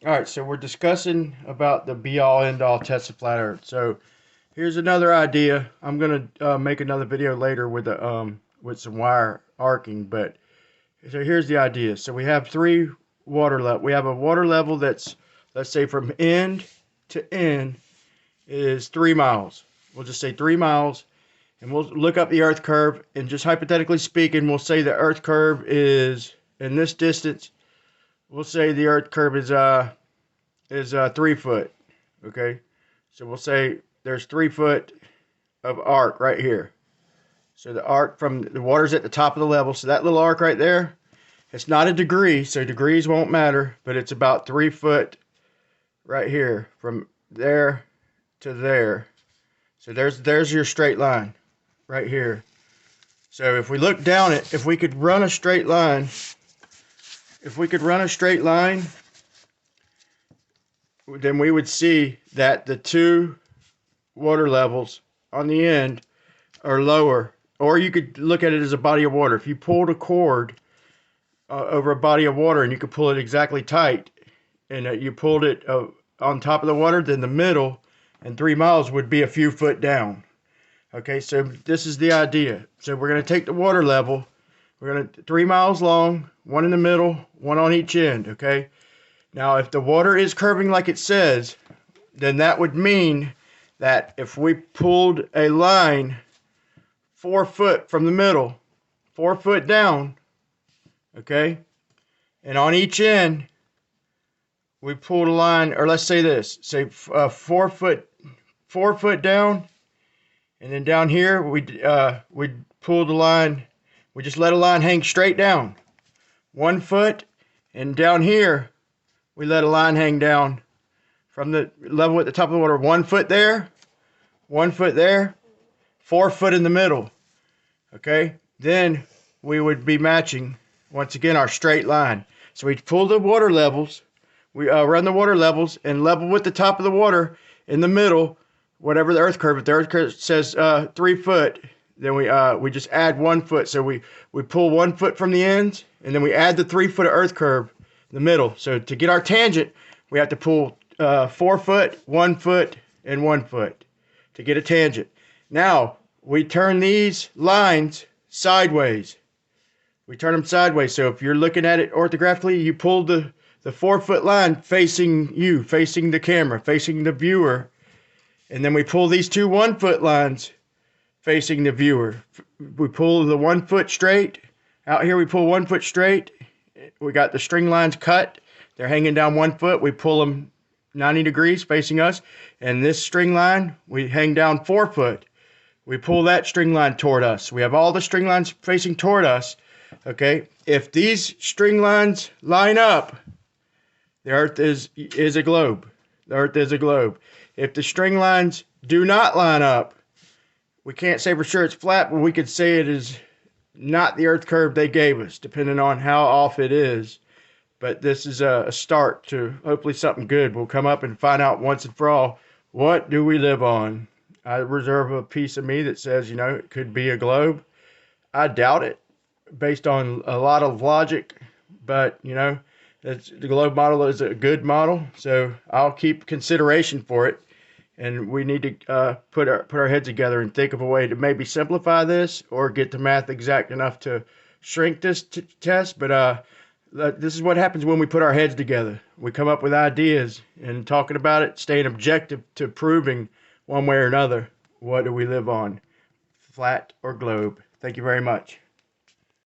All right, so we're discussing about the be-all, end-all test of flat Earth. So here's another idea. I'm gonna make another video later with some wire arcing, but so here's the idea. So we have three water level. We have a water level that's, let's say, from end to end is 3 miles. We'll just say 3 miles, and we'll look up the Earth curve. And just hypothetically speaking, we'll say the Earth curve is in this distance. We'll say the Earth curve is 3 foot. Okay, so we'll say there's 3 foot of arc right here. So the arc from the water's at the top of the level. So that little arc right there, it's not a degree, so degrees won't matter, but it's about 3 foot right here from there to there. So there's your straight line right here. So if we look down it, if we could run a straight line, then we would see that the two water levels on the end are lower. Or you could look at it as a body of water. If you pulled a cord over a body of water and you could pull it exactly tight, and you pulled it on top of the water, then the middle and 3 miles would be a few foot down. Okay, so this is the idea. So we're going to take the water level. We're going to 3 miles long, one in the middle, one on each end. Okay. Now, if the water is curving like it says, then that would mean that if we pulled a line 4 foot from the middle, 4 foot down, okay, and on each end, we pulled a line, or let's say this, say 4 foot down, and then down here, we pulled the line, we just let a line hang straight down, 1 foot, and down here, we let a line hang down from the level at the top of the water, 1 foot there, 1 foot there, 4 foot in the middle. Okay, then we would be matching once again our straight line. So we pull the water levels, we run the water levels and level with the top of the water in the middle, whatever the Earth curve. If the Earth curve says 3 foot, then we just add 1 foot. So we pull 1 foot from the ends, and then we add the 3 foot of Earth curve in the middle. So to get our tangent, we have to pull 4 foot, 1 foot, and 1 foot to get a tangent. Now we turn these lines sideways. We turn them sideways. So if you're looking at it orthographically, you pull the 4 foot line facing you, facing the camera, facing the viewer. And then we pull these two 1 foot lines facing the viewer. We pull the 1 foot straight. Out here we pull 1 foot straight. We got the string lines cut. They're hanging down 1 foot. We pull them 90 degrees facing us. And this string line, we hang down 4 foot. We pull that string line toward us. We have all the string lines facing toward us. Okay, if these string lines line up, the Earth is a globe. The Earth is a globe. If the string lines do not line up, we can't say for sure it's flat, but we could say it is not the Earth curve they gave us, depending on how off it is. But this is a start to hopefully something good. We'll come up and find out once and for all, what do we live on? I reserve a piece of me that says, it could be a globe. I doubt it, based on a lot of logic, but the globe model is a good model, so I'll keep consideration for it. And we need to put our heads together and think of a way to maybe simplify this or get the math exact enough to shrink this test. But this is what happens when we put our heads together. We come up with ideas and talking about it, staying objective to proving one way or another, what do we live on, flat or globe? Thank you very much.